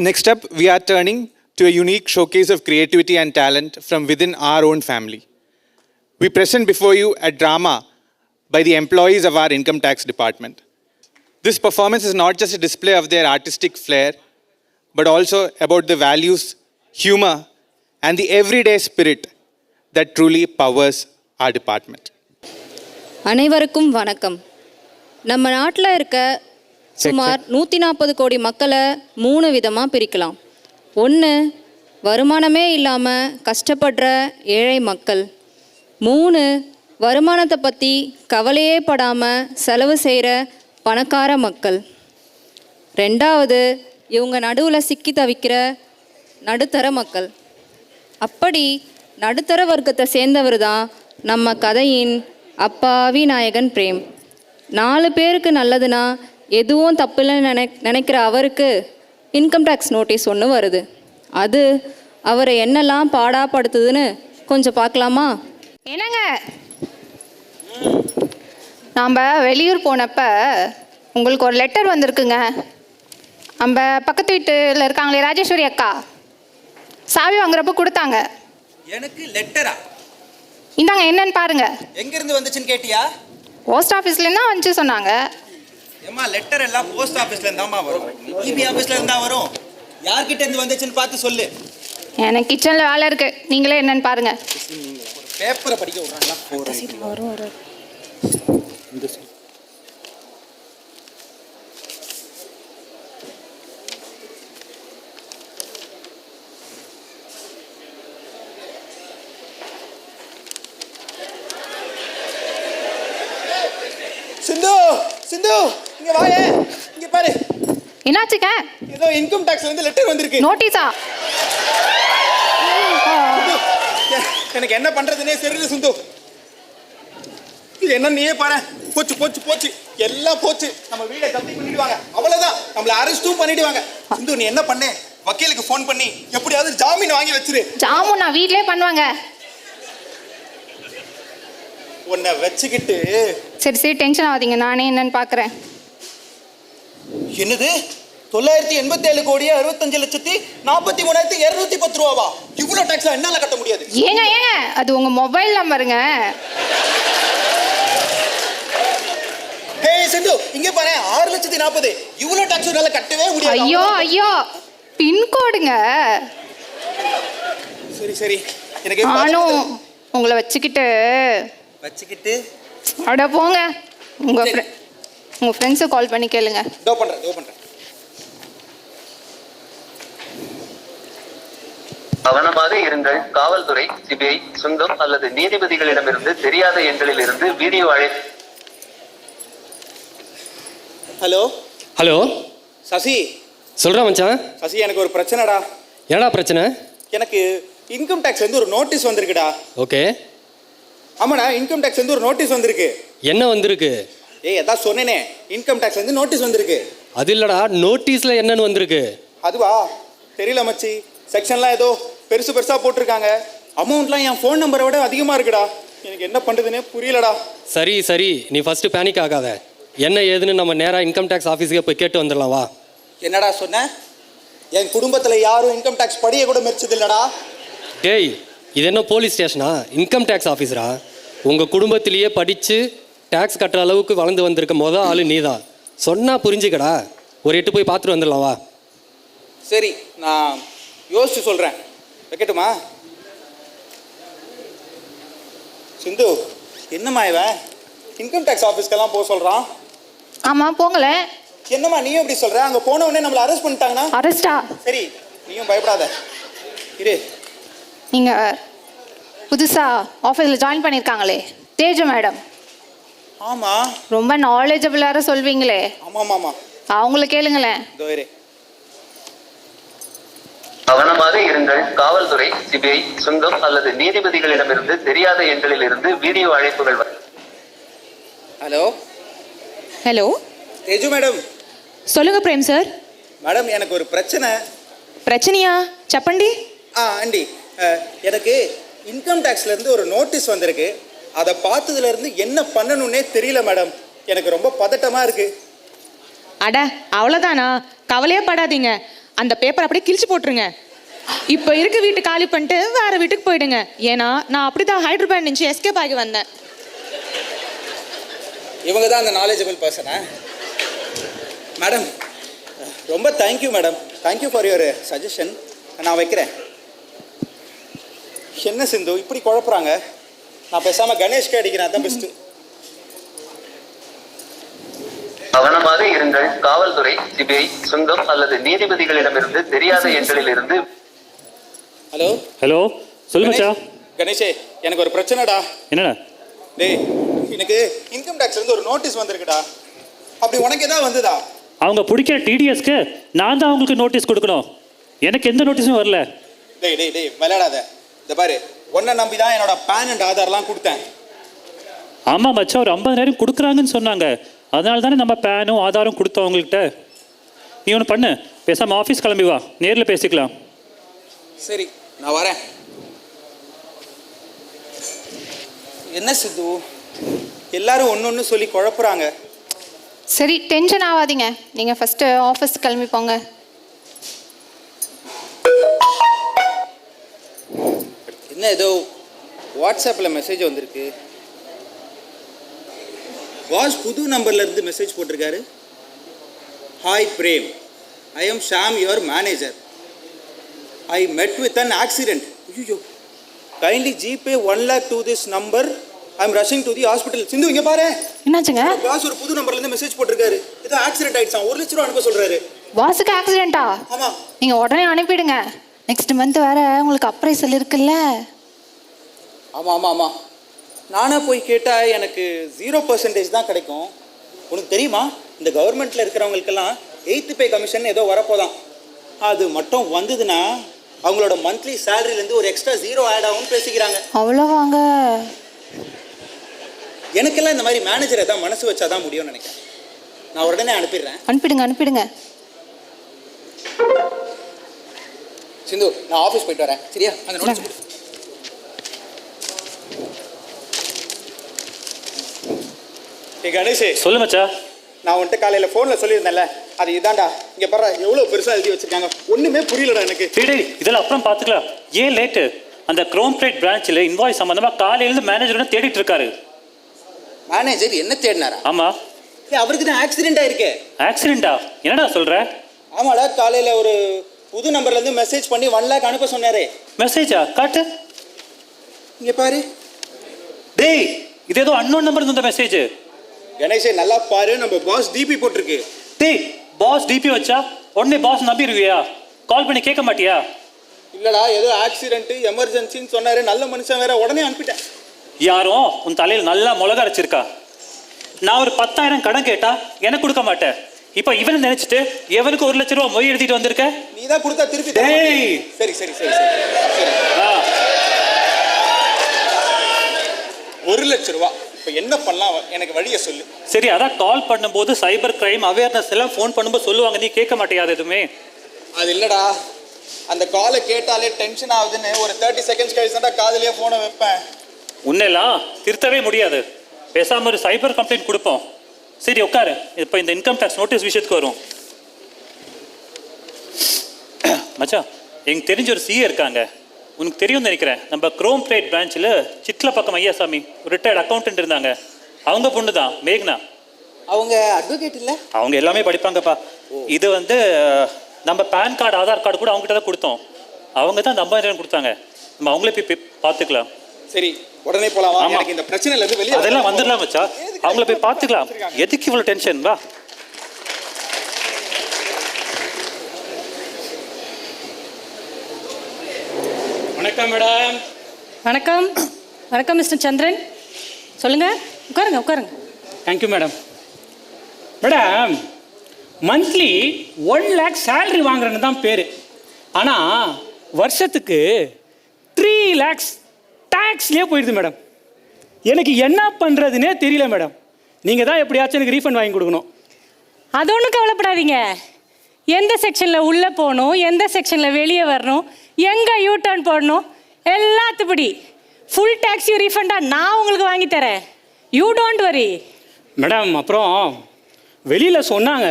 Next up, we are turning to a unique showcase of creativity and talent from within our own family. We present before you a drama by the employees of our income tax department. This performance is not just a display of their artistic flair, but also about the values, humor, and the everyday spirit that truly powers our department. அனைவருக்கும் வணக்கம். நம்ம நாட்டில் இருக்க சுமார் 140 கோடி மக்களை 3 விதமாக பிரிக்கலாம். ஒன்று, வருமானமே இல்லாமல் கஷ்டப்படுற ஏழை மக்கள். 3, வருமானத்தை பற்றி கவலையே படாமல் செலவு செய்கிற பணக்கார மக்கள். 2வது, இவங்க நடுவில் சிக்கி தவிக்கிற நடுத்தர மக்கள். அப்படி நடுத்தர வர்க்கத்தை சேர்ந்தவர் தான் நம்ம கதையின் அப்பாவி நாயகன் பிரேம். 4 பேருக்கு நல்லதுன்னா எதுவும் தப்புன்னு நினைக்கிற அவருக்கு இன்கம் டேக்ஸ் நோட்டீஸ் ஒன்று வருது. அது அவரை என்னெல்லாம் பாடாப்படுத்துதுன்னு கொஞ்சம் பார்க்கலாமா? என்னங்க, நாம் வெளியூர் போனப்ப உங்களுக்கு ஒரு லெட்டர் வந்திருக்குங்க. நம்ம பக்கத்து வீட்டில் இருக்காங்களே ராஜேஸ்வரி அக்கா, சாவி வாங்குறப்ப கொடுத்தாங்க. எனக்கு லெட்டரா? இந்தாங்க, என்னன்னு பாருங்க. எங்கிருந்து வந்துச்சுன்னு கேட்டியா? போஸ்ட் ஆஃபீஸ்லேருந்து தான் வந்துச்சு சொன்னாங்க. ஏம்மா, லெட்டர் எல்லாம் போஸ்ட் ஆஃபீஸ்ல இருந்தாமா வரும், இபி ஆஃபீஸ்ல இருந்தா வரும். யார்கிட்ட இருந்து வந்துச்சுன்னு பார்த்து சொல்லு. எனக்கு கிச்சனில் வேலை இருக்கு, நீங்களே என்னன்னு பாருங்க. ஒரு பேப்பரை படிக்க விட்றாங்களா? வரும். சிந்து, சிந்து, இங்க வாயே, இங்க பாரு. என்னாச்சுங்க? ஏதோ இன்கம் டாக்ஸ்ல இருந்து லெட்டர் வந்திருக்கு. நோட்டீஸா? எனக்கு என்ன பண்றதுனே தெரியல சிந்து. இது என்ன நீயே பாரு. போச்சு போச்சு போச்சு, எல்லாம் போச்சு. நம்ம வீடை தப்பி பண்ணிடுவாங்க, அவ்வளவுதான். நம்மள அரெஸ்டும் பண்ணிடுவாங்க. சிந்து, நீ என்ன பண்ணு, வக்கீலுக்கு ஃபோன் பண்ணி எப்படியாவது ஜாமீன் வாங்கி வச்சிரு. ஜாமீன் நான் வீட்லயே பண்ணுவாங்க. உன்னை வச்சுக்கிட்டு. சரி சரி, டென்ஷன் ஆகாதீங்க, நானே என்னன்னு பார்க்குறேன். என்னது, 987 கோடியே 65,43,210 ரூபாவா? இவ்வளோ டாக்ஸா என்னால கட்ட முடியாது. ஏங்க ஏங்க, அது உங்க மொபைல் நம்பருங்க. ஹே சிந்து, இங்க பாரு, 6,40,000. இவ்வளோ டாக்ஸ் என்னால கட்டவே முடியாது. ஐயோ ஐயோ, பின்கோடுங்க. சரி சரி, எனக்கு நானும் உங்களை வச்சுக்கிட்டு அட போங்க. உங்க ஃப்ரெண்ட்ஸை கால் பண்ணி கேளுங்க. தோ பண்றேன். கவனமாக இருங்கள். காவல்துறை, சிபிஐ, சுங்கம் அல்லது நீதிபதிகளிடமிருந்து தெரியாத எண்களில் இருந்து வீடியோ அழைப்பு. Hello hello, Sasi. சொல்கிறா மச்சான். சசி, எனக்கு ஒரு பிரச்சனைடா. என்னடா பிரச்சனை? எனக்கு இன்கம் டாக்ஸ் வந்து ஒரு நோட்டீஸ் வந்திருக்குடா. ஓகே. ஆமாடா, இன்கம் டாக்ஸ் வந்து ஒரு நோட்டீஸ் வந்திருக்கு. என்ன வந்திருக்கு? அதான் சொன்னேனே, இன்கம் டாக்ஸ் வந்து நோட்டீஸ் வந்திருக்கு. அது இல்லடா, நோட்டீஸ்ல என்னன்னு வந்திருக்கு? அதுவா, தெரியல மச்சி. செக்ஷன்லாம் ஏதோ பெருசா போட்டிருக்காங்க. அமௌண்ட்லாம் என் ஃபோன் நம்பரை விட அதிகமா இருக்குடா. எனக்கு என்ன பண்றதுன்னே புரியலடா. சரி, நீ ஃபர்ஸ்ட் பேனிக் ஆகாத. என்ன ஏதுன்னு நம்ம நேரா இன்கம் டேக்ஸ் ஆஃபீஸுக்கு போய் கேட்டு வந்துடலாம் வா. என்னடா சொன்ன? என் குடும்பத்துல யாரும் இன்கம் டேக்ஸ் படிய கூட மெரிச்சது இல்லடா. டேய், இது என்ன போலீஸ் ஸ்டேஷனா? இன்கம் டேக்ஸ் ஆஃபீஸரா? உங்கள் குடும்பத்திலேயே படித்து டேக்ஸ் கட்டுற அளவுக்கு வளர்ந்து வந்திருக்க ஆளு நீ தான். சொன்னால் புரிஞ்சுக்கடா. ஒரு 8 போய் பார்த்துட்டு வந்துடலாம் வா. சரி, நான் யோசிச்சு சொல்கிறேன். வைக்கட்டுமா? சிந்து, என்னம்மா இவன் இன்கம் டேக்ஸ் ஆஃபீஸ்க்கெல்லாம் போக சொல்கிறான்? ஆமாம், போங்களேன். என்னம்மா நீயும் இப்படி சொல்கிற? அங்கே போன உடனே நம்மளை அரெஸ்ட் பண்ணிட்டாங்கன்னா? அரெஸ்டா? சரி, நீயும் பயப்படாத, இரு. நீங்கள் புதுசாக ஆஃபீஸில் ஜாயின் பண்ணியிருக்காங்களே தேஜு மேடம். ஆமாம். ரொம்ப நாலேஜபிளாக சொல்வீங்களே. ஆமாம். அவங்கள கேளுங்களேன். கவனமாக இருங்கள். காவல்துறை, சிபிஐ, சுங்கம் அல்லது நீதிபதிகளிடமிருந்து தெரியாத எண்களில் இருந்து வீடியோ அழைப்புகள். Hello Teju madam. சொல்லுங்க பிரேம் சார். மேடம், எனக்கு ஒரு பிரச்சனையா? చెప్పండి. ஆண்டி, எனக்கு இன்கம் டேக்ஸ்லேருந்து ஒரு நோட்டீஸ் வந்திருக்கு. அதை பார்த்ததுலேருந்து என்ன பண்ணணுன்னே தெரியல மேடம். எனக்கு ரொம்ப பதட்டமாக இருக்குது. அட அவ்வளோதானா? கவலையே படாதீங்க. அந்த பேப்பர் அப்படியே கிழிச்சு போட்டுருங்க. இப்போ இருக்க வீட்டு காலி பண்ணிட்டு வேற வீட்டுக்கு போயிடுங்க. ஏன்னா நான் அப்படிதான் ஹைதராபாத் நினச்சி எஸ்கேப் ஆகி வந்தேன். இவங்க தான் அந்த நாலேஜபிள் பர்சனா? மேடம், ரொம்ப thank you madam. Thank you for your suggestion. நான் வைக்கிறேன். என்ன சிந்து இப்படி குழப்புறாங்க? நான் பேசாமல் கணேஷ்க்கு அடிக்கிறேன், அதான் பெஸ்ட்டு. கவனமாக இருங்கள். காவல்துறை, சிபிஐ, சுங்கம் அல்லது நீதிபதிகளிடமிருந்து தெரியாத எண்களிலிருந்து. ஹலோ ஹலோ சொல்லு மச்சான். கணேஷே, எனக்கு ஒரு பிரச்சனைடா. என்னடா? டேய், எனக்கு இன்கம் டேக்ஸ்ல இருந்து ஒரு நோட்டீஸ் வந்திருக்குடா. அப்படி உனக்கு ஏதாவது வந்ததா? அவங்க பிடிக்கிற டிடிஎஸ்க்கு நான் தான் அவங்களுக்கு நோட்டீஸ் கொடுக்கணும். எனக்கு எந்த நோட்டீஸும் வரல. டேய் டேய் டேய் விளையாடாத. இந்த பாரு, உன்னை நம்பி தான் என்னோட பேன் அண்ட் ஆதார்லாம் கொடுத்தேன். ஆமாம் மச்சான், ஒரு 50,000 கொடுக்குறாங்கன்னு சொன்னாங்க. அதனால தானே நம்ம பேனும் ஆதாரம் கொடுத்தோம் அவங்கள்ட்ட. நீ ஒன்று பண்ணு, பேசாமல் ஆஃபீஸ் கிளம்பி வா, நேரில் பேசிக்கலாம். சரி, நான் வரேன். என்ன சித்து, எல்லாரும் ஒன்று சொல்லி குழப்புறாங்க. சரி, டென்ஷன் ஆகாதீங்க. நீங்கள் ஃபஸ்ட்டு ஆஃபீஸ் கிளம்பி போங்க. என்ன ஏதோ வாட்ஸ்அப்பில் மெசேஜ் வந்திருக்கு. பாஸ் புது நம்பர்ல இருந்து மெசேஜ் போட்டிருக்காரு. Hi Prem, I am Sham your manager. I met with an accident. ஐயோ, kindly GPay 1 lakh to this number. I am rushing to the hospital. Sindhu இங்கே பாரு. என்னாச்சுங்க? பாஸ் ஒரு புது நம்பர்ல இருந்து மெசேஜ் போட்டிருக்காரு. ஏதோ ஆக்சிடென்ட் ஆயிடுச்சான், 1 லட்சம் ரூபா அனுப்ப சொல்றாரு. பாஸுக்கு ஆக்சிடென்ட்டா? ஆமாம். நீங்கள் உடனே அனுப்பிடுங்க. நெக்ஸ்ட் மந்த் வேற உங்களுக்கு அப்ரைசல் இருக்குல்ல. ஆமாம் ஆமாம் ஆமாம். நானாக போய் கேட்டால் எனக்கு 0% தான் கிடைக்கும். உனக்கு தெரியுமா, இந்த கவர்மெண்ட்டில் இருக்கிறவங்களுக்கெல்லாம் 8th பே கமிஷன் ஏதோ வரப்போதான். அது மட்டும் வந்ததுன்னா அவங்களோட மந்த்லி சேலரியிலேருந்து ஒரு எக்ஸ்ட்ரா 0 ஆட் ஆகும்னு பேசிக்கிறாங்க. அவ்வளோவாங்க? எனக்கெல்லாம் இந்த மாதிரி மேனேஜர் ஏதாவது மனசு வச்சாதான் முடியும்னு நினைக்கிறேன். நான் உடனே அனுப்பிடுறேன். அனுப்பிடுங்க அனுப்பிடுங்க. சிந்து, நான் ஆஃபீஸ் போயிட்டு வரேன். சரியா? அந்த நோட்டீஸ். கணேஷே, சொல்லு மச்சா. நான் வந்துட்டு காலையில் ஃபோனில் சொல்லியிருந்தேன்ல, அது இதாண்டா. இங்கே பாரு, எவ்வளோ பெருசாக எழுதி வச்சிருக்காங்க. ஒன்றுமே புரியலடா எனக்கு. டேய், இதெல்லாம் அப்புறம் பார்த்துக்கலாம். ஏன் லேட்டு? அந்த குரோம்பேட் பிரான்ச்சில் இன்வாய்ஸ் சம்மந்தமாக காலையிலேருந்து மேனேஜரோட தேடிட்டு இருக்காரு. மேனேஜர் என்ன தேடினாரா? ஆமாம். அவருக்கு தான் ஆக்சிடென்ட் ஆயிருக்கு. ஆக்சிடென்ட்டா? என்னடா சொல்கிற? ஆமாடா, காலையில் ஒரு புது நம்பர்லேருந்து மெசேஜ் பண்ணி 1 lakh அனுப்ப சொன்னாரே. மெசேஜா? காட்டு. இங்கே பாரு. டேய், இது ஏதோ அன்னோன் நம்பர் இருந்த மெசேஜ். கணேஷே, நல்லா பாரு, நம்ம பாஸ் டிபி போட்டிருக்கு. டேய், பாஸ் டிபி வச்சா உடனே பாஸ் நம்பிடுவியா? கால் பண்ணி கேட்க மாட்டியா? இல்லடா, ஏதோ ஆக்சிடென்ட் எமர்ஜென்சின்னு சொன்னாரு. நல்ல மனுஷன் வேற, உடனே அனுப்பிட்டேன். யாரும் உன் தலையில் நல்லா மிளகா அரைச்சிருக்கா? நான் ஒரு 10,000 கடன் கேட்டா எனக்கு கொடுக்க மாட்டேன். இப்போ இவனை நினைச்சிட்டு எவனுக்கு 1 லட்ச ரூபா மொய் எழுதிட்டு வந்திருக்க? நீ தான் கொடுத்தா திருப்பி. டேய், சரி சரி சரி சரி. 1 லட்ச ரூபா இப்போ என்ன பண்ணலாம்? எனக்கு வழியை சொல்லு. சரி, அதான் கால் பண்ணும்போது சைபர் கிரைம் அவேர்னஸ் எல்லாம் ஃபோன் பண்ணும்போது சொல்லுவாங்க, நீ கேட்க மாட்டியா எதுவுமே? அது இல்லடா, அந்த காலை கேட்டாலே டென்ஷன் ஆகுதுன்னு ஒரு 30 seconds கழிச்சு தான் காதுலயே ஃபோனை வைப்பேன். உன்னெல்லாம் திருத்தவே முடியாது. பேசாம ஒரு சைபர் கம்ப்ளைண்ட் கொடுப்போம். சரி உட்காரு. இப்போ இந்த இன்கம் டேக்ஸ் நோட்டீஸ் விஷயத்துக்கு வரும். மச்சான், எனக்கு தெரிஞ்ச ஒரு சிஏ இருக்காங்க, உனக்கு தெரியும்னு நினைக்கிறேன். நம்ம குரோம்பேட் பிரான்ச்சில் சிட்ல பக்கம் ஐயாசாமி ஒரு ரிட்டையர்ட் அக்கௌண்டன்ட் இருந்தாங்க. அவங்க பொண்ணு தான் மேக்னா. அவங்க அட்வொகேட் இல்லை? அவங்க எல்லாமே படிப்பாங்கப்பா. இது வந்து நம்ம பேன் கார்டு ஆதார் கார்டு கூட அவங்ககிட்ட தான் கொடுத்தோம். அவங்க தான் 50,000 கொடுத்தாங்க. நம்ம அவங்களே போய் பார்த்துக்கலாம். சரி, உடனே போலாமா? எனக்கு இந்த பிரச்சனையில இருந்து வெளியே அதெல்லாம் வந்துடலாம் மச்சா. அவங்கள போய் பார்த்துக்கலாம். எதுக்கு இவ்வளோ டென்ஷன்? வா. வணக்கம் மேடம். வணக்கம். வணக்கம் மிஸ்டர் சந்திரன். சொல்லுங்கள், உட்காருங்க உட்காருங்க. Thank you madam. Madam, monthly 1 lakh salary வாங்குறேன்னு தான் பேர். ஆனால் வருஷத்துக்கு 3 lakhs டேக்ஸ்லேயே போயிடுது மேடம். எனக்கு என்ன பண்ணுறதுனே தெரியல மேடம். நீங்கள் தான் எப்படியாச்சும் எனக்கு ரீஃபண்ட் வாங்கி கொடுக்கணும். அது ஒன்றும் கவலைப்படாதீங்க. எந்த செக்ஷனில் உள்ளே போகணும், எந்த செக்ஷனில் வெளியே வரணும், எங்கே யூ டர்ன் போடணும், எல்லாத்துப்படி ஃபுல் டேக்ஸையும் ரீஃபண்டாக நான் உங்களுக்கு வாங்கி தரேன். யூ டோன்ட் வரி மேடம், அப்புறம் வெளியில் சொன்னாங்க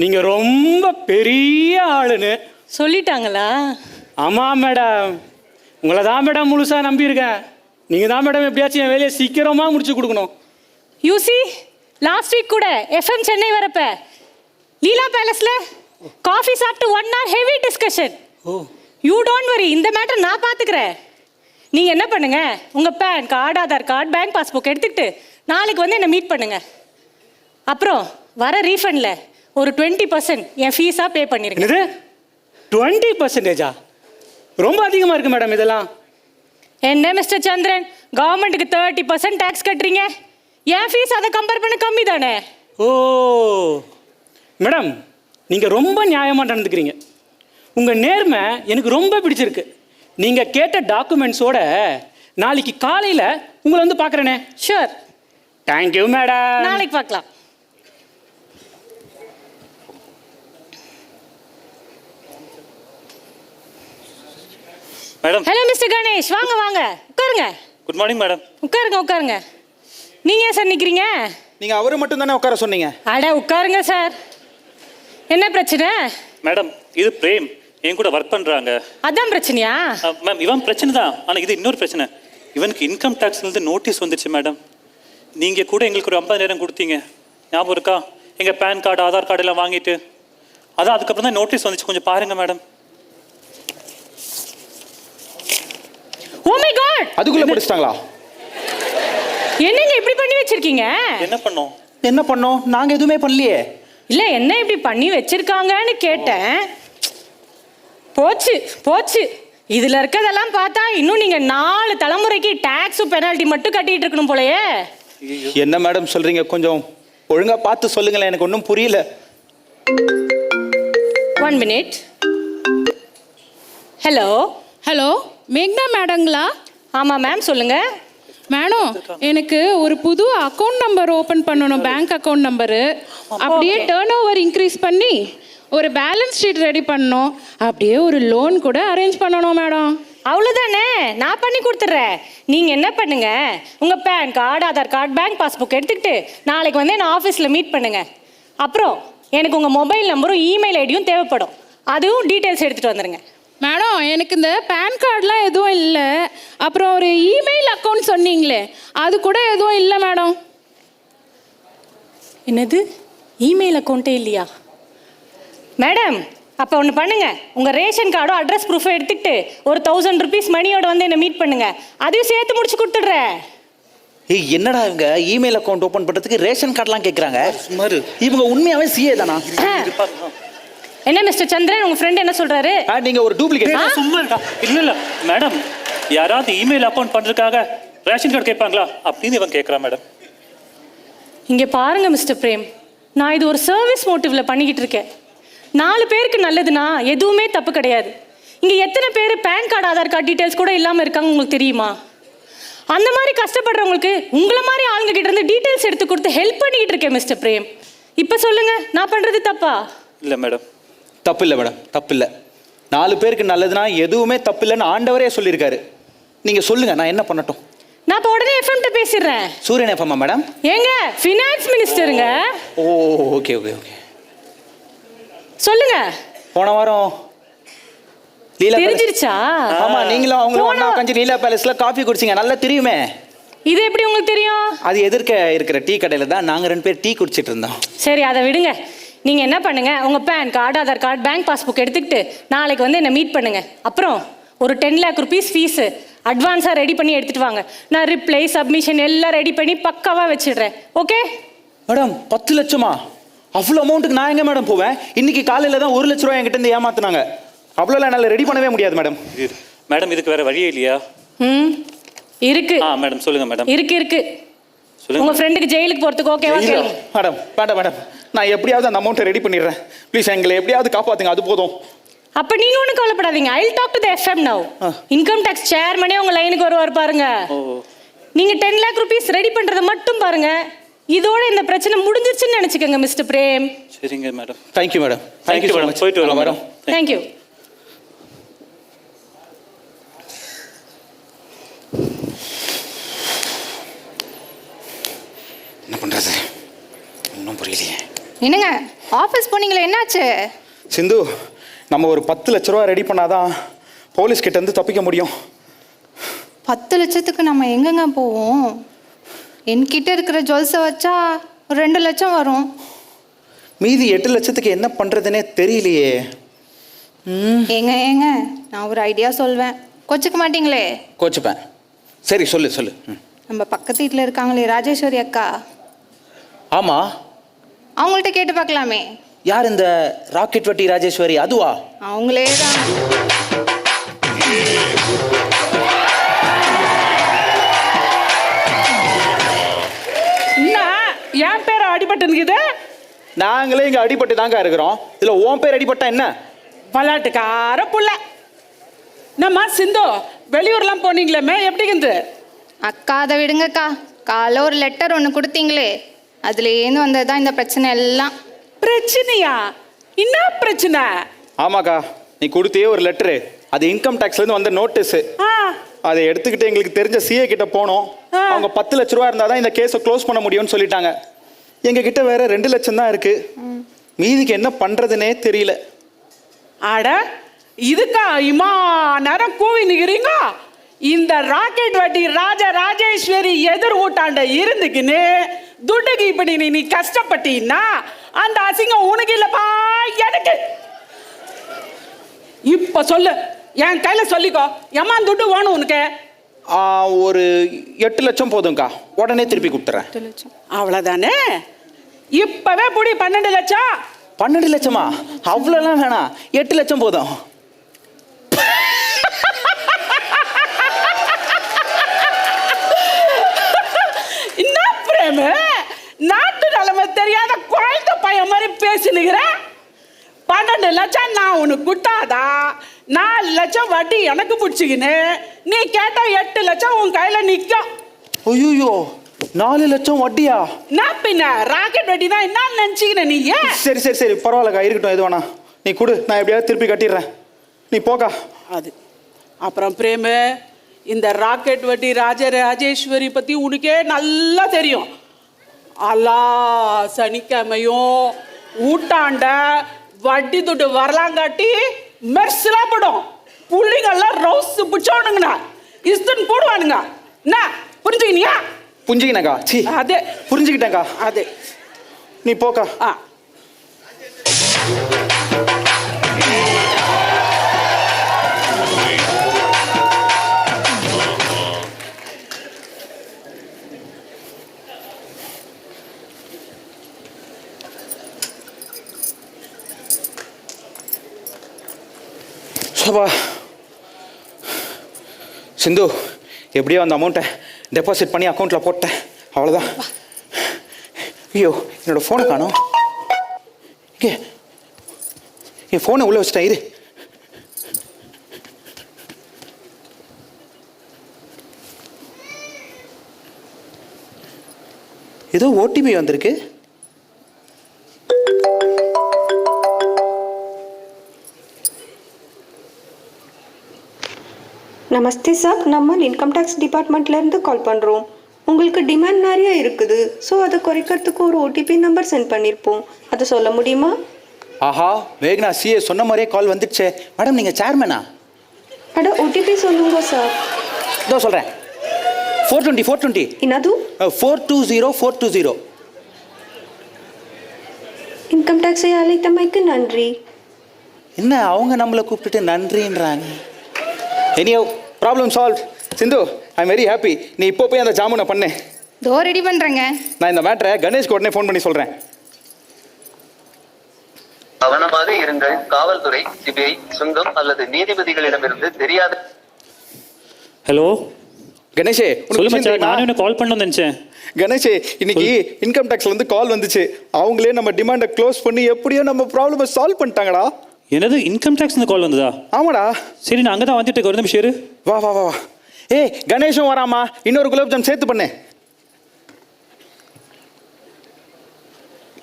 நீங்கள் ரொம்ப பெரிய ஆளுன்னு. சொல்லிட்டாங்களா? ஆமாம் மேடம், உங்களை தான் மேடம் முழுசாக நம்பியிருக்கேன். நீங்கள் தான் மேடம் எப்படியாச்சும் என் வேலையை சீக்கிரமாக முடிச்சு கொடுக்கணும். யூசி லாஸ்ட் வீக் கூட எஃப்எம் சென்னை வரப்ப லீலா பேலஸில் காஃபி சாப்பிட்டு 1 hour heavy discussion. You don't worry, இந்த மேட்டர் நான் பார்த்துக்கிறேன். நீங்கள் என்ன பண்ணுங்க, உங்கள் PAN card, Aadhaar card, bank passbook எடுத்துக்கிட்டு நாளைக்கு வந்து என்னை மீட் பண்ணுங்க. அப்புறம் வர ரீஃபண்டில் ஒரு 20% என் ஃபீஸாக பே பண்ணிருக்கேன். என்னது 20%? ரொம்ப அதிகமாக இருக்குது மேடம் இதெல்லாம். என்ன மிஸ்டர் சந்திரன், கவர்மெண்ட்டுக்கு 30% டேக்ஸ் கட்டுறீங்க, என் ஃபீஸ் அதை கம்பேர் பண்ண கம்மி தானே? ஓ மேடம், நீங்கள் ரொம்ப நியாயமாக நடந்துக்கிறீங்க. உங்கள் நேர்மை எனக்கு ரொம்ப பிடிச்சிருக்கு. நீங்கள் கேட்ட டாக்குமெண்ட்ஸோட நாளைக்கு காலையில் உங்களை வந்து பார்க்குறேனே. ஷூர். Thank you madam. நாளைக்கு பார்க்கலாம். மேடம். ஹலோ மிஸ்டர் கணேஷ், வாங்க வாங்க உட்காருங்க. Good morning madam. உட்காருங்க உட்காருங்க. நீங்கள் ஏன் சார் நிற்கிறீங்க? நீங்கள் அவரை மட்டும் தானே உட்கார சொன்னீங்க? அட உட்காருங்க சார். என்ன பிரச்சனை? மேடம், இது பிரேம் என் கூட ஒர்க் பண்ணுறாங்க. அதான் பிரச்சனையா? மேம், இவன் பிரச்சனை தான். ஆனால் இது இன்னொரு பிரச்சனை. இவனுக்கு இன்கம் டேக்ஸ்லேருந்து நோட்டீஸ் வந்துருச்சு மேடம். நீங்கள் கூட எங்களுக்கு ஒரு 50,000 கொடுத்தீங்க, ஞாபகம் இருக்கா? எங்கள் பேன் கார்டு, ஆதார் கார்டு எல்லாம் வாங்கிட்டு. அதான் அதுக்கப்புறம் தான் நோட்டீஸ் வந்துச்சு. கொஞ்சம் பாருங்கள் மேடம். ஓ மை காட், அதுக்குள்ளே படிச்சிட்டாங்களா? என்னங்க இப்படி பண்ணி வச்சிருக்கீங்க? என்ன பண்ணோம்? என்ன பண்ணோம்? நாங்கள் எதுவுமே பண்ணலையே. இல்லை, என்ன இப்படி பண்ணி வச்சிருக்காங்கன்னு கேட்டேன். போச்சு போச்சு. இதில் இருக்கிறதெல்லாம் பார்த்தா இன்னும் நீங்கள் 4 தலைமுறைக்கு டேக்ஸு பெனால்ட்டி மட்டும் கட்டிட்டு இருக்கணும் போலயே. என்ன மேடம் சொல்கிறீங்க? கொஞ்சம் ஒழுங்காக பார்த்து சொல்லுங்களேன், எனக்கு ஒன்றும் புரியல. 1 minute. ஹலோ ஹலோ, மேக்னா மேடங்களா? ஆமாம் மேம், சொல்லுங்கள். மேடம், எனக்கு ஒரு புது அக்கௌண்ட் நம்பர் ஓப்பன் பண்ணணும், பேங்க் அக்கௌண்ட் நம்பரு. அப்படியே டேர்ன் ஓவர் இன்க்ரீஸ் பண்ணி ஒரு பேலன்ஸ் ஷீட் ரெடி பண்ணணும், அப்படியே ஒரு லோன் கூட அரேஞ்ச் பண்ணணும் மேடம். அவ்வளோதானே, நான் பண்ணி கொடுத்துட்றேன். நீங்கள் என்ன பண்ணுங்க, உங்கள் PAN card, Aadhaar card, bank passbook எடுத்துக்கிட்டு நாளைக்கு வந்து என்ன ஆஃபீஸில் மீட் பண்ணுங்க. அப்புறம் எனக்கு உங்கள் மொபைல் நம்பரும் இமெயில் ஐடியும் தேவைப்படும், அதுவும் டீட்டெயில்ஸ் எடுத்துகிட்டு வந்துடுங்க. மேடம், எனக்கு இந்த பேன் கார்டெலாம் எதுவும் இல்லை. அப்புறம் ஒரு இமெயில் அக்கௌண்ட் சொன்னீங்களே, அது கூட எதுவும் இல்லை மேடம். என்னது, இமெயில் அக்கௌண்ட்டே இல்லையா? மேடம், அப்போ ஒன்று பண்ணுங்க, உங்கள் ரேஷன் கார்டோ அட்ரஸ் ப்ரூஃபை எடுத்துக்கிட்டு ஒரு 1000 rupees மணியோட வந்து என்னை மீட் பண்ணுங்க, அதையும் சேர்த்து முடிச்சு கொடுத்துட்றேன். ஏய், என்னடா இவங்க இமெயில் அக்கௌண்ட் ஓப்பன் பண்ணுறதுக்கு ரேஷன் கார்டெலாம் கேட்குறாங்க? இவங்க உண்மையாகவே சிஏ தானா? என்ன மிஸ்டர் சந்திரன், உங்கள் ஃப்ரெண்ட் என்ன சொல்கிறாரு? நீங்கள் ஒரு டூப்ளிகேட். சும்மா இருக்கா? இல்லை மேடம், யாராவது இமெயில் அக்கௌண்ட் பண்ணுறதுக்காக ரேஷன் கார்டு கேட்பாங்களா அப்படின்னு இவன் கேட்குறான் மேடம். இங்கே பாருங்க மிஸ்டர் பிரேம், நான் இது ஒரு சர்வீஸ் மோட்டிவ்ல பண்ணிக்கிட்டு இருக்கேன். 4 பேருக்கு நல்லதுன்னா எதுவுமே தப்பு கிடையாது. இங்கே எத்தனை பேர் PAN card, Aadhaar card details கூட இல்லாமல் இருக்காங்க உங்களுக்கு தெரியுமா? அந்த மாதிரி கஷ்டப்படுறவங்களுக்கு உங்களை மாதிரி ஆளுங்க கிட்ட இருந்து டீட்டெயில்ஸ் எடுத்து கொடுத்து ஹெல்ப் பண்ணிக்கிட்டு இருக்கேன் மிஸ்டர் பிரேம். இப்போ சொல்லுங்க, நான் பண்ணுறது தப்பா? இல்லை மேடம். தப்பு இல்லை மேடம், தப்பு இல்லை. 4 பேருக்கு நல்லதுன்னா எதுவுமே தப்பு இல்லைன்னு ஆண்டவரே சொல்லியிருக்காரு. நீங்கள் சொல்லுங்கள், நான் என்ன பண்ணட்டும்? நான் இப்போ உடனே எஃப்எம்கிட்ட பேசிடுறேன். சூரியன் எஃப்எம்மா மேடம்? ஏங்க, ஃபினான்ஸ் மினிஸ்டருங்க. ஓ, ஓகே ஓகே ஓகே. சொல்லுங்க. போன வாரம் லீலா தெரிஞ்சிருச்சா? ஆமாம், நீங்களும் அவங்களும் ஒன்றா உட்காந்து லீலா பேலஸில் காஃபி குடிச்சிங்க, நல்லா தெரியுமே. இது எப்படி உங்களுக்கு தெரியும்? அது எதிர்க்க இருக்கிற டீ கடையில் தான் நாங்கள் 2 பேர் டீ குடிச்சிட்டு இருந்தோம். சரி, அதை விடுங்க. நீங்கள் என்ன பண்ணுங்க, உங்கள் PAN card, Aadhaar card, bank passbook எடுத்துக்கிட்டு நாளைக்கு வந்து என்னை மீட் பண்ணுங்க. அப்புறம் ஒரு 10 lakh rupees ஃபீஸு அட்வான்ஸாக ரெடி பண்ணி எடுத்துகிட்டு வாங்க. நான் ரிப்ளை, சப்மிஷன் எல்லாம் ரெடி பண்ணி பக்காவாக வச்சிடுறேன். Okay madam? 10 லட்சமா? அவ்வளோ அமௌண்ட்டுக்கு நான் எங்கே மேடம் போவேன்? இன்னைக்கு காலையில் தான் 1 லட்ச ரூபா என்கிட்ட இருந்து ஏமாத்துனாங்க. அவ்வளோலாம் என்னால் ரெடி பண்ணவே முடியாது மேடம். மேடம், இதுக்கு வேற வழியே இல்லையா? இருக்கு. மேடம் சொல்லுங்க மேடம். இருக்கு. உங்க ஃப்ரெண்டுக்கு ஜெயிலுக்கு போறதுக்கு ஓகேவா? கேளுங்க மேடம். வேண்டாம் மேடம், நான் எப்படியாவது அந்த அமௌண்ட்டை ரெடி பண்ணிடுறேன். ப்ளீஸ் எங்களை எப்படியாவது காப்பாத்துங்க, அது போதும். அப்ப நீங்க ஒன்றும் கவலைப்படாதீங்க. I will talk to the FM now. Income tax சேர்மனே உங்க லைனுக்கு வருவார் பாருங்க. நீங்க 10 lakh rupees ரெடி பண்றதை மட்டும் பாருங்க. இதோட இந்த பிரச்சனை முடிஞ்சிருச்சுன்னு நினைச்சுக்கோங்க மிஸ்டர் பிரேம். சரிங்க madam. Thank you madam. Thank you madam. போயிட்டு வரோம் மேடம். தேங்க்யூ. என்ன பண்ணுறது? இன்னும் புரியலையே. என்னங்க ஆஃபீஸ் போனீங்களே, என்னாச்சு? சிந்து, நம்ம ஒரு 10 லட்ச ரூபா ரெடி பண்ணாதான் போலீஸ் கிட்ட இருந்து தப்பிக்க முடியும். 10 லட்சத்துக்கு நம்ம எங்கெங்க போவோம்? என்கிட்ட இருக்கிற ஜுவல்ஸை வச்சா ஒரு 2 லட்சம் வரும். மீதி 8 லட்சத்துக்கு என்ன பண்ணுறதுனே தெரியலையே. ஏங்க நான் ஒரு ஐடியா சொல்வேன், கோச்சுக்க மாட்டீங்களே? கோச்சுப்பேன். சரி, சொல்லு சொல்லு. நம்ம பக்கத்து வீட்டில் இருக்காங்களே ராஜேஸ்வரி அக்கா, ஆமாம், அவங்கள்ட்ட கேட்டு பார்க்கலாமே. யார் இந்த ராக்கெட் வட்டி ராஜேஸ்வரி? அதுவா? அவங்களே தான். என்ன என் பேர் அடிபட்டு இருக்குது? நாங்களே இங்கே அடிபட்டு தாங்க இருக்கிறோம். இதில் உன் பேர் அடிபட்டா என்ன? விளையாட்டுக்கார புள்ள. நம்ம சிந்து வெளியூர்லாம் போனீங்களே, எப்படிங்குது? அக்கா அதை விடுங்கக்கா. காலைல ஒரு லெட்டர் ஒன்று கொடுத்தீங்களே, அதுலேருந்து வந்தது தான் இந்த பிரச்சனை எல்லாம். பிரச்சனையா? என்ன பிரச்சனை? ஆமாக்கா, நீ கொடுத்தே ஒரு லெட்டரு, அது இன்கம் டேக்ஸ்லேருந்து வந்த நோட்டீஸு. அதை எடுத்துக்கிட்டு எங்களுக்கு தெரிஞ்ச சிஏ கிட்ட போனோம். அவங்க 10 லட்ச ரூபா இருந்தால் தான் இந்த கேஸை க்ளோஸ் பண்ண முடியும்னு சொல்லிட்டாங்க. எங்ககிட்ட வேற 2 லட்சம் தான் இருக்கு. மீதிக்கு என்ன பண்ணுறதுனே தெரியல. அட, இதுக்கா இம்மா நேரம் கூவி நிற்கிறீங்க? இந்த ராக்கெட் வட்டி ராஜேஸ்வரி எதிர் ஊட்டாண்ட இருந்துக்குன்னு துட்டுக்கு இப்படி நீ கஷ்டப்பட்டீன்னா அந்த அசிங்கம் உனக்கு இல்லப்பா, எனக்கு. இப்ப சொல்லு, என் கையில சொல்லிக்கோ, எம்மா துட்டு வேணும் உனக்கு? ஒரு 8 லட்சம் போதும்க்கா, உடனே திருப்பி கொடுத்துறேன். 8 லட்சம் அவ்வளவுதானே? இப்பவே புடி 12 லட்சம். 12 லட்சமா? அவ்வளோலாம் வேணாம், 8 லட்சம் போதும். என்ன பிரேமு, நாட்டு நிலைமை தெரியாத குழந்தை பையன் மாதிரி பேசினுக்கிறேன். 12 லட்சம் நான் உனக்கு கொடுத்தாதா 4 லட்சம் வட்டி எனக்கு பிடிச்சிக்கின்னு நீ கேட்டா 8 லட்சம் உன் கையில நிற்கும். ஐயோ, 4 லட்சம் வட்டியா? நான் பின்ன ராக்கெட் வட்டி தான் என்ன நினச்சிக்கின நீ? சரி சரி சரி, பரவாயில்லக்கா, இருக்கட்டும், எது வேணா நீ கொடு, நான் எப்படியாவது திருப்பி கட்டிடுறேன். நீ போக்கா. அது அப்புறம் பிரேமு, இந்த ராக்கெட் வட்டி ராஜேஸ்வரி பற்றி உனக்கே நல்லா தெரியும். அல்லா சனிக்கிழமையும் ஊட்டாண்ட வட்டி துட்டு வரலாங்காட்டி மெர்சலா படும். புள்ளிங்கெல்லாம் ரவுஸ் பிடிச்சோனுங்கண்ணா இஸ்துன்னு போடுவானுங்க. என்ன புரிஞ்சுக்கினியா? புரிஞ்சுக்கினேக்கா. சி, அதே புரிஞ்சுக்கிட்டேக்கா. அதே, நீ போக்கா. சபா, சிந்து, எப்படியோ அந்த அமௌண்ட்டை டெபாசிட் பண்ணி அக்கௌண்ட்டில் போட்டேன், அவ்வளோதான். ஐயோ, என்னோட ஃபோனை காணோம். இங்கே என் ஃபோனை உள்ளே வச்சுட்டேன். இரு, ஏதோ ஓடிபி வந்திருக்கு. நமஸ்தே சார், நம்ம இன்கம் டேக்ஸ் டிபார்ட்மெண்ட்லேருந்து கால் பண்ணுறோம். உங்களுக்கு டிமாண்ட் நிறைய இருக்குது, ஸோ அதை குறைக்கிறதுக்கு ஒரு ஓடிபி நம்பர் சென்ட் பண்ணியிருப்போம். அதை சொல்ல முடியுமா? ஆஹா, மேக்னா சிஏ சொன்ன மாதிரியே கால் வந்துடுச்சே. மேடம், நீங்கள் சேர்மேனா? அட, ஓடிபி சொல்லுங்க சார். இதோ சொல்கிறேன். 420. என்னது? 420420. இன்கம் டேக்ஸை அழைத்தமைக்கு நன்றி. என்ன அவங்க நம்மளை கூப்பிட்டுட்டு நன்றின்றாங்க? எனியோ, problem solve. Sindhu, I am very happy. நீ இப்போ போய் அந்த ஜாமுனை பண்ணு. தோ ரெடி பண்ணுறேங்க. நான் இந்த மேட்டரை கணேஷ்க்கு உடனே ஃபோன் பண்ணி சொல்கிறேன். கவனமாக இருங்கள். காவல்துறை, சிபிஐ, சுங்கம் அல்லது நீதிபதிகளிடமிருந்து தெரியாத. ஹலோ கணேஷே, நானே கால் பண்ணணும்னு நினச்சேன். கணேஷே, இன்னைக்கு இன்கம் டேக்ஸ்லேருந்து கால் வந்துச்சு. அவங்களே நம்ம டிமாண்டை க்ளோஸ் பண்ணி எப்படியோ நம்ம ப்ராப்ளமை சால்வ் பண்ணிட்டாங்கடா. என்னது, இன்கம் டேக்ஸ் கால் வந்ததா? ஆமாடா. சரி, நான் அங்கே தான் வந்துட்டு ஒரு நிமிஷம். வா வா வா வா. ஏய், கணேஷும் வராமா? இன்னொரு குலாப் ஜாம் சேர்த்து பண்ணு.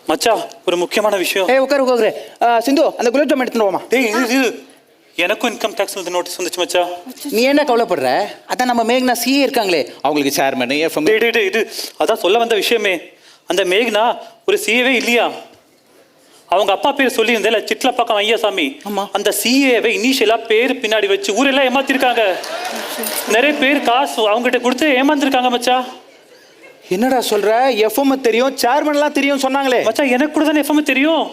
மச்சா, ஒரு முக்கியமான விஷயம். ஏய், உட்காரு. சிந்து, அந்த குலாப் ஜாம் எடுத்துட்டு வாமா. எனக்கும் இன்கம் டேக்ஸ் நோட்டீஸ் வந்துச்சு மச்சா. நீ என்ன கவலைப்படுற? அதான் நம்ம மேக்னா சிஏ இருக்காங்களே, அவங்களுக்கு சேர்மன் எஃப்எம். இது அதான் சொல்ல வந்த விஷயமே. அந்த மேக்னா ஒரு சிஏவே இல்லையா? அவங்க அப்பா பேர் சொல்லியிருந்தேன் சிட்லப்பாக்கம் ஐயாசாமி. ஆமா. அந்த சிஏவை இனிஷியலா பேர் பின்னாடி வச்சு ஊரெல்லாம் ஏமாத்திருக்காங்க. நிறைய பேர் காசு அவங்ககிட்ட கொடுத்து ஏமாந்துருக்காங்க மச்சா. என்னடா சொல்ற? எஃப்எம் தெரியும், சேர்மன்லாம் தெரியும் சொன்னாங்களே. மச்சா எனக்கு கூட தானே எஃப்எம் தெரியும்.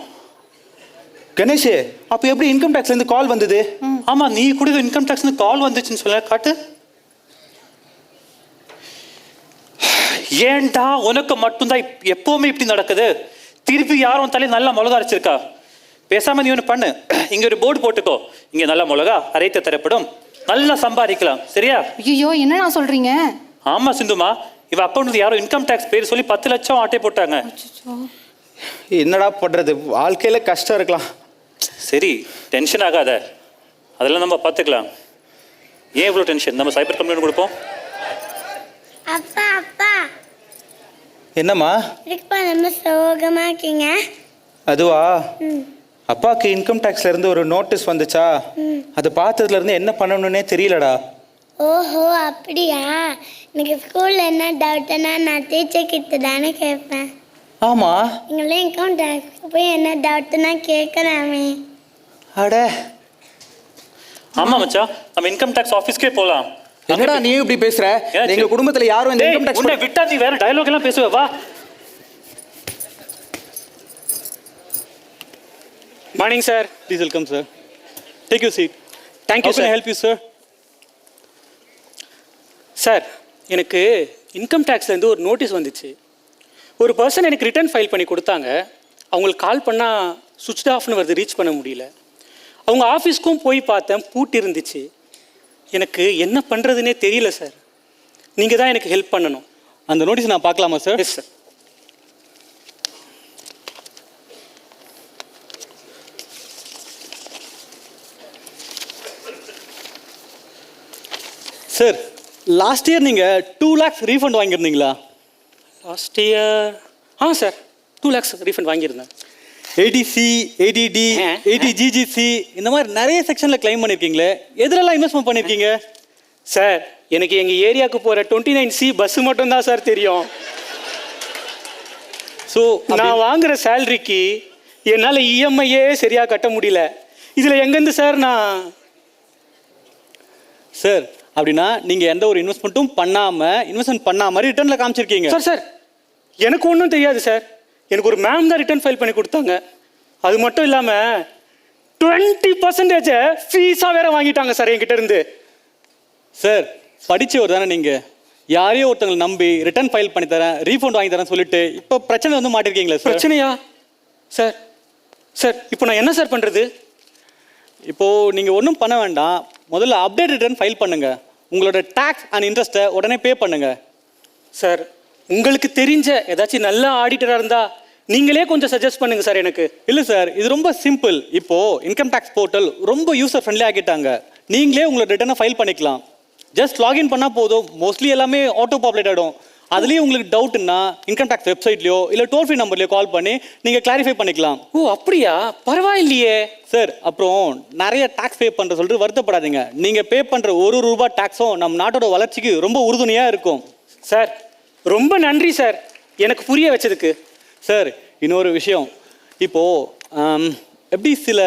கணேஷ், அப்ப எப்படி இன்கம் டாக்ஸ்ல இருந்து கால் வந்தது? ஆமா, நீ கூட இன்கம் டாக்ஸ் கால் வந்துச்சுன்னு சொல்ல காட்டு. ஏன்டா உனக்கு மட்டும்தான் எப்பவுமே இப்படி நடக்குது? திருப்பி யாரும் தலையை நல்லா மிளகா அரைச்சிருக்கா? பேசாம நீ ஒன்று பண்ணு, இங்க ஒரு போர்டு போட்டுக்கோ, இங்க நல்ல மிளகா அரைத்த தரப்படும், நல்லா சம்பாதிக்கலாம், சரியா? ஐயோ என்னண்ணா சொல்றீங்க? ஆமா சிந்துமா, இவ அக்கௌண்ட்ல யாரோ இன்கம் டாக்ஸ் பேர் சொல்லி 10 லட்சம் ஆட்டை போட்டாங்க. என்னடா பண்றது, வாழ்க்கையில கஷ்டம் இருக்கலாம். சரி, டென்ஷன் ஆகாத, அதெல்லாம் நம்ம பார்த்துக்கலாம். ஏன் இவ்வளோ டென்ஷன்? நம்ம சைபர் கம்ப்ளைண்ட் கொடுப்போம். அப்பா அப்பா என்னம்மா? இதுக்கு நம்ம சோகமா இருக்கீங்க. அதுவா, அப்பாவுக்கு இன்கம் டாக்ஸ்ல இருந்து ஒரு நோட்டீஸ் வந்துச்சா, அதை பார்த்ததுல இருந்து என்ன பண்ணணும்னே தெரியலடா. ஓஹோ அப்படியா? எனக்கு ஸ்கூல்ல என்ன டவுட்னா நான் டீச்சர் கிட்ட தானே கேட்பேன். ஆமா, நீங்களே இன்கம் டாக்ஸ் போய் என்ன டவுட்னா கேட்கலாமே. அட ஆமா மச்சா, நம்ம இன்கம் டாக்ஸ் ஆபீஸ்க்கே போலாம். என்னடா நீ இப்படி பேசுற? எங்க குடும்பத்துல யாரும் இந்த இன்கம் டாக்ஸ் உன்னை விட்டா நீ வேற டயலாக் எல்லாம் பேசுவ. வா. Morning sir. Please welcome sir. Take you seat. Thank you sir. Help you sir. Sir, எனக்கு இன்கம் டேக்ஸ்லேருந்து ஒரு நோட்டீஸ் வந்துச்சு. ஒரு பர்சன் எனக்கு ரிட்டர்ன் ஃபைல் பண்ணி கொடுத்தாங்க. அவங்களுக்கு கால் பண்ணால் சுவிட்ச் ஆஃப்னு வருது, ரீச் பண்ண முடியல. அவங்க ஆஃபீஸ்க்கும் போய் பார்த்தேன், பூட்டி இருந்துச்சு. எனக்கு என்ன பண்ணுறதுனே தெரியல சார். நீங்கள் தான் எனக்கு ஹெல்ப் பண்ணணும். அந்த நோட்டீஸ் நான் பார்க்கலாமா sir? Yes sir. Sir, last year நீங்கள் 2 lakhs ரீஃபண்ட் வாங்கியிருந்தீங்களா? Last year sir 2 lakhs refund வாங்கியிருந்தேன். ஏடிசி, ஏடிடி, ஏடிஜிஜிசி இந்த மாதிரி நிறைய செக்ஷனில் கிளைம் பண்ணியிருக்கீங்களே, எதுலலாம் இன்வெஸ்ட்மெண்ட் பண்ணியிருக்கீங்க? சார், எனக்கு எங்கள் ஏரியாவுக்கு போகிற 29C பஸ்ஸு மட்டும்தான் சார் தெரியும். ஸோ நான் வாங்குகிற சேலரிக்கு என்னால் இஎம்ஐயே சரியாக கட்ட முடியல. இதில் எங்கேருந்து சார் நான்? சார், அப்படின்னா நீங்கள் எந்த ஒரு இன்வெஸ்ட்மெண்ட்டும் இன்வெஸ்ட்மெண்ட் பண்ணாம மாதிரி ரிட்டர்னில் காமிச்சிருக்கீங்க. சார் எனக்கு ஒன்றும் தெரியாது சார். எனக்கு ஒரு மேம் தான் ரிட்டர்ன் ஃபைல் பண்ணி கொடுத்தாங்க. அது மட்டும் இல்லாமல் 20% ஃபீஸாக வேற வாங்கிட்டாங்க சார் என்கிட்ட இருந்து. சார், படித்தவர் தானே நீங்கள்? யாரையோ ஒருத்தங்களை நம்பி ரிட்டர்ன் ஃபைல் பண்ணி தரேன், ரீஃபண்ட் வாங்கி தரேன் சொல்லிட்டு இப்போ பிரச்சனை வந்து மாட்டிருக்கீங்களா சார்? பிரச்சனையா சார்? சார் இப்போ நான் என்ன சார் பண்ணுறது? இப்போது நீங்கள் ஒன்றும் பண்ண வேண்டாம், முதல்ல அப்டேட் ரிட்டர்ன் ஃபைல் பண்ணுங்கள். உங்களோட டேக்ஸ் அண்ட் இன்ட்ரெஸ்ட்டை உடனே பே பண்ணுங்கள். சார், உங்களுக்கு தெரிஞ்ச ஏதாச்சும் நல்ல ஆடிட்டராக இருந்தால் நீங்களே கொஞ்சம் சஜஸ்ட் பண்ணுங்க சார் எனக்கு. இல்லை சார், இது ரொம்ப சிம்பிள். இப்போது இன்கம் டேக்ஸ் போர்ட்டல் ரொம்ப யூசர் ஃப்ரெண்ட்லி ஆக்கிட்டாங்க. நீங்களே உங்களோட ரிட்டர்னை ஃபைல் பண்ணிக்கலாம். ஜஸ்ட் லாகின் பண்ணால் போதும், மோஸ்ட்லி எல்லாமே ஆட்டோ பாப்புலேட் ஆகிடும். அதுலேயும் உங்களுக்கு டவுட்னா இன்கம் டேக்ஸ் வெப்சைட்லையோ இல்லை டோல் ஃப்ரீ நம்பர்லையோ கால் பண்ணி நீங்கள் கிளாரிஃபை பண்ணிக்கலாம். ஓ அப்படியா? பரவாயில்லையே சார். அப்புறம் நிறைய டேக்ஸ் பே பண்ணுற சொல்லிட்டு வருத்தப்படாதீங்க. நீங்கள் பே பண்ணுற ஒரு ரூபா டேக்ஸும் நம்ம நாட்டோட வளர்ச்சிக்கு ரொம்ப உறுதுணையாக இருக்கும். சார் ரொம்ப நன்றி சார் எனக்கு புரிய வச்சதுக்கு. சார், இன்னொரு விஷயம், இப்போது எப்படி சில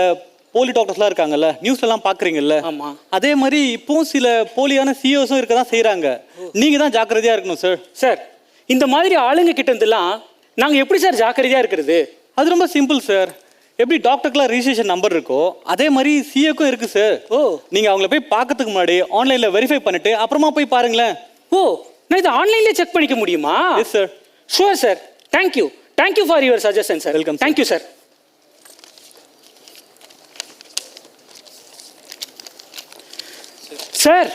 போலி டாக்டர்ஸ்லாம் இருக்காங்கல்ல, நியூஸ்லலாம் பார்க்குறீங்கல்ல, ஆமாம், அதே மாதிரி இப்போவும் சில போலியான சிஓஸும் இருக்க தான் செய்கிறாங்க. நீங்கள் தான் ஜாக்கிரதையாக இருக்கணும் சார். சார், இந்த மாதிரி ஆளுங்க கிட்ட இருந்துலாம் நாங்கள் எப்படி சார் ஜாக்கிரதையாக இருக்கிறது? அது ரொம்ப சிம்பிள் சார். எப்படி டாக்டருக்குலாம் ரிஜிஸ்ட்ரேஷன் நம்பர் இருக்கோ அதே மாதிரி சிஏக்கும் இருக்குது சார். ஓ, நீங்கள் அவங்கள போய் பார்க்கறதுக்கு முன்னாடி ஆன்லைனில் வெரிஃபை பண்ணிவிட்டு அப்புறமா போய் பாருங்களேன். ஓ, நான் இதை ஆன்லைன்லேயே செக் பண்ணிக்க முடியுமா? Yes sir. Sure sir. Thank you for your suggestion sir. Welcome. Thank you sir. Sir,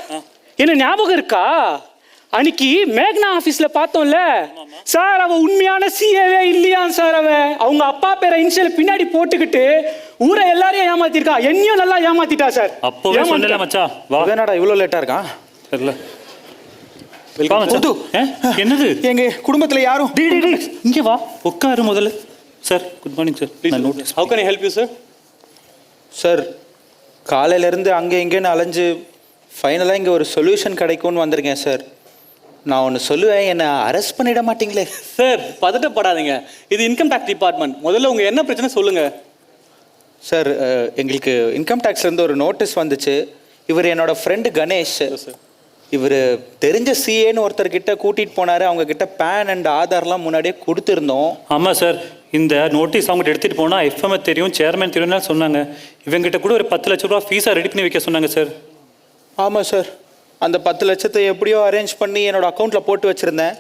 என்ன ஞாபகம் இருக்கா? அன்னைக்கு மேக்னா ஆபீஸ்ல பார்த்தோம்ல சார், அவ உண்மையான சிஏவே இல்லையா சார்? அவங்க அப்பா பேரை இனிஷியல் பின்னாடி போட்டுக்கிட்டு ஊரை எல்லாரையும் ஏமாத்திருக்கா, என்னையும் நல்லா ஏமாத்திட்டா சார். அப்பவே சொல்லல மச்சான். வா. என்னடா இவ்வளோ லேட்டா இருக்கான்? தெரியல. என்னது? எங்க குடும்பத்துல யாரும்? இங்கே வா, உட்காரு முதல்ல. Sir, good morning sir. How can I help you sir? Sir, காலையிலேருந்து அங்கே இங்கேன்னு அலைஞ்சு ஃபைனலாக இங்கே ஒரு சொல்யூஷன் கிடைக்கும்னு வந்திருக்கேன் சார். நான் ஒன்று சொல்லுவேன், என்னை அரெஸ்ட் பண்ணிட மாட்டீங்களே? சார் பதட்டப்படாதீங்க, இது இன்கம் டேக்ஸ் டிபார்ட்மெண்ட். முதல்ல உங்கள் என்ன பிரச்சனை சொல்லுங்கள். சார், எங்களுக்கு இன்கம் டேக்ஸ்லேருந்து ஒரு நோட்டீஸ் வந்துச்சு. இவர் என்னோட ஃப்ரெண்டு கணேஷ். இவர் தெரிஞ்ச சிஏன்னு ஒருத்தர்கிட்ட கூட்டிகிட்டு போனார். அவங்கக்கிட்ட பேன் அண்ட் ஆதார்லாம் முன்னாடியே கொடுத்துருந்தோம். ஆமாம் சார், இந்த நோட்டீஸ் அவங்ககிட்ட எடுத்துகிட்டு போனால் எஃப்எம்ஐ தெரியும், சேர்மன் தெரியும்னா சொன்னாங்க. இவங்ககிட்ட கூட ஒரு 10 லட்ச ரூபா ஃபீஸாக ரெடி பண்ணி வைக்க சொன்னாங்க சார். ஆமாம் சார், அந்த 10 லட்சத்தை எப்படியோ அரேஞ்ச் பண்ணி என்னோடய அக்கௌண்ட்டில் போட்டு வச்சுருந்தேன்.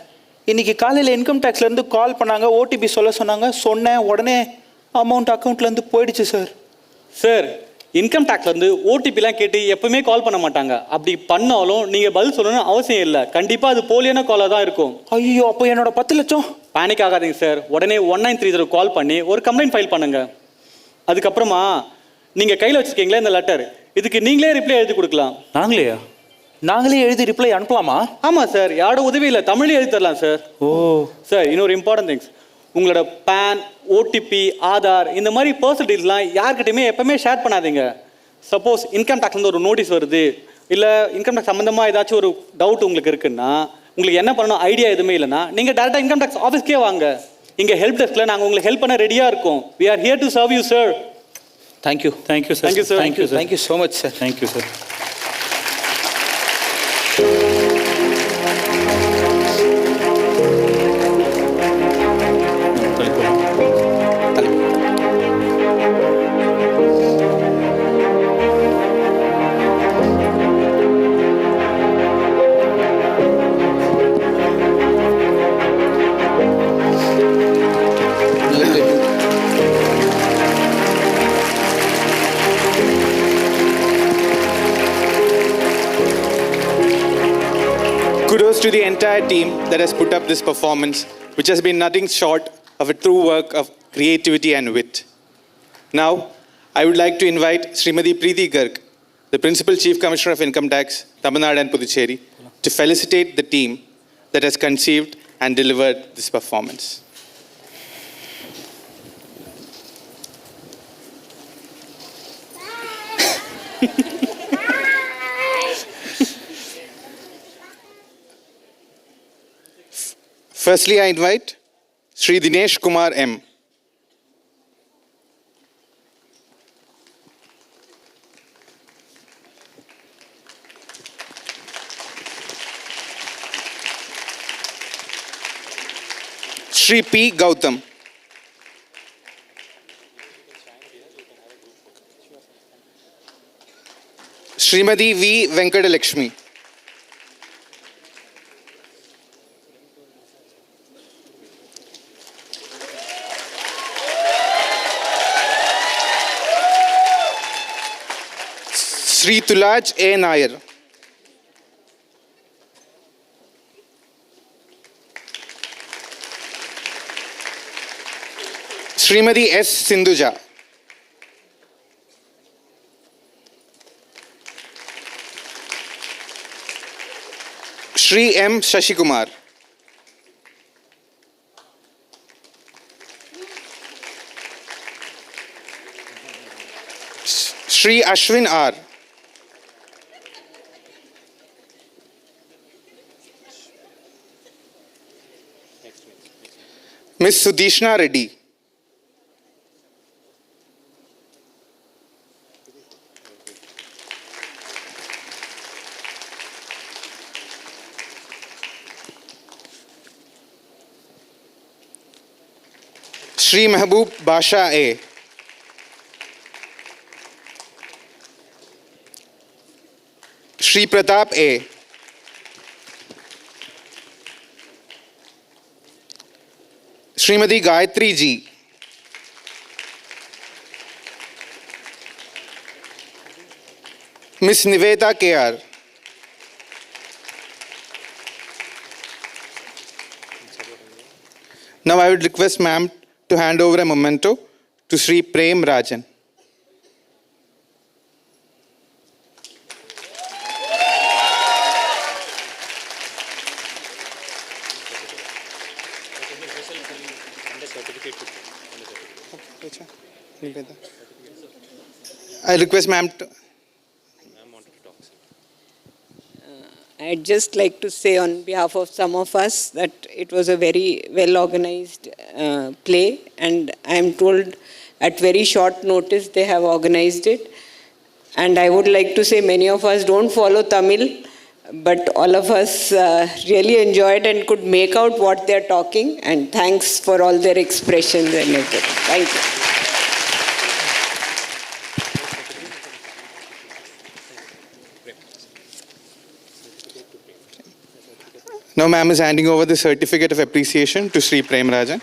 இன்றைக்கி காலையில் இன்கம் டேக்ஸ்லேருந்து கால் பண்ணாங்க, ஓடிபி சொல்ல சொன்னாங்க. சொன்னேன், உடனே அமௌண்ட் அக்கௌண்ட்லேருந்து போயிடுச்சு சார். சார், இன்கம் டேக்ஸ்லேருந்து ஓடிபிலாம் கேட்டு எப்பவுமே கால் பண்ண மாட்டாங்க. அப்படி பண்ணாலும் நீங்கள் பதில் சொல்லணும்னு அவசியம் இல்லை. கண்டிப்பாக அது போலியான காலாக தான் இருக்கும். ஐயோ, அப்போ என்னோட 10 லட்சம்? பேனிக் ஆகாதீங்க சார். உடனே 1930 கால் பண்ணி ஒரு கம்ப்ளைண்ட் ஃபைல் பண்ணுங்க. அதுக்கப்புறமா நீங்கள் கையில் வச்சுருக்கீங்களே இந்த லெட்டர், இதுக்கு நீங்களே ரிப்ளை எழுதி கொடுக்கலாம். நாங்களே எழுதி ரிப்ளை அனுப்பலாமா? ஆமாம் சார், யாரோட உதவி இல்லை, தமிழ்லேயே எழுதி தரலாம் சார். ஓ சார், இன்னொரு இம்பார்ட்டன்ட் திங்ஸ், உங்களோட பேன், ஓடிபி, ஆதார் இந்த மாதிரி பர்சனல் டீட்டெயில்ஸ்லாம் யார்கிட்டையுமே எப்பவுமே ஷேர் பண்ணாதீங்க. சப்போஸ் இன்கம் டேக்ஸ்லேருந்து ஒரு நோட்டீஸ் வருது, இல்லை இன்கம் டேக்ஸ் சம்மந்தமாக ஏதாச்சும் ஒரு டவுட் உங்களுக்கு இருக்குன்னா, உங்களுக்கு என்ன பண்ணணும் ஐடியா எதுவுமே இல்லைன்னா, நீங்கள் டேரெக்டாக இன்கம் டேக்ஸ் ஆஃபீஸ்க்கே வாங்க. இங்கே ஹெல்ப் டெஸ்க்கில் நாங்கள் உங்களுக்கு ஹெல்ப் பண்ண ரெடியாக இருக்கோம். We are here to serve you sir. Thank you. Thank you sir. Thank you sir. Thank you so much sir. Thank you sir. Kudos to the entire team that has put up this performance, which has been nothing short of a true work of creativity and wit. Now, I would like to invite Srimati Preeti Garg, the Principal Chief Commissioner of Income Tax, Tamil Nadu and Puducherry, to felicitate the team that has conceived and delivered this performance. Firstly, I invite Sri Dinesh Kumar M. Sri P. Gautam. Srimati V. Venkatalakshmi. Sri Tulaj A. Nair. Srimati S. Sindhuja. Sri M. Shashikumar. Sri Ashwin R. Ms. Sudishna Reddy. Sri Mehboob Basha A. Sri Pratap A. Srimati Gayatri G. Miss Niveta KR. Now I would request ma'am to hand over a memento to Sri Prem Rajan. I request ma'am to... I'd just like to say on behalf of some of us that it was a very well organized play, and I am told at very short notice they have organized it. And I would like to say many of us don't follow Tamil, but all of us really enjoyed and could make out what they're talking, and thanks for all their expressions and everything. Thank you. Now ma'am is handing over the certificate of appreciation to Sri Premarajan.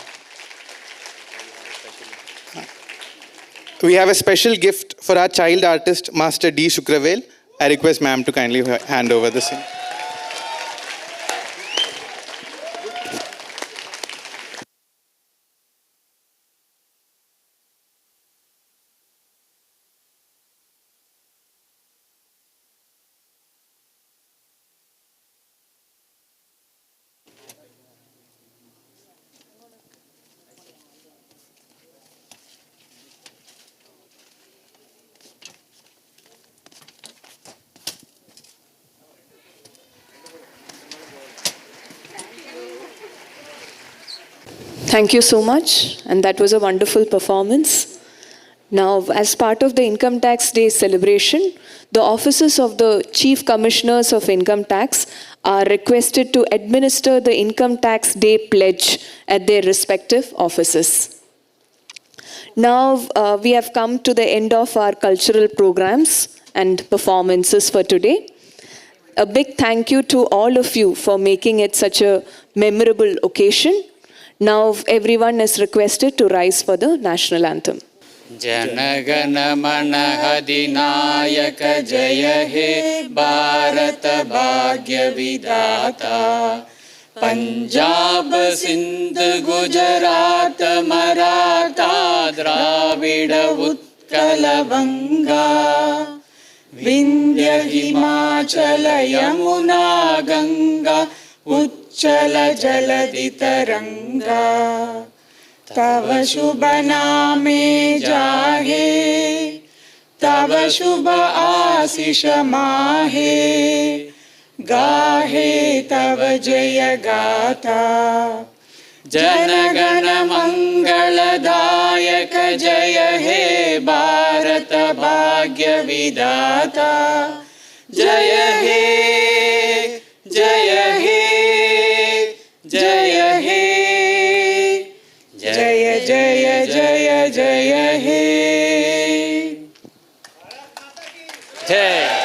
We have a special gift for our child artist, Master D. Shukravel. I request ma'am to kindly hand over the same. Thank you so much, and that was a wonderful performance. Now, as part of the Income Tax Day celebration, the offices of the Chief Commissioners of Income Tax are requested to administer the Income Tax Day pledge at their respective offices. Now, we have come to the end of our cultural programs and performances for today. A big thank you to all of you for making it such a memorable occasion. Now everyone is requested to rise for the national anthem. Janagana Mana Adinayaka Jaya He Bharata Bhagya Vidata Punjab Sindh Gujarat Maratha Dravida Utkala Vanga Vindhya Himachala Yamuna Ganga उच्चल जलधि तरंगा तव शुभ नामे जाहे तव शुभ आशीष माहे गाहे तव जय गाथा जनगण मंगलदायक जय हे भारत भाग्य विधाता जय हे जय हे जय हे जय जय जय जय हे जय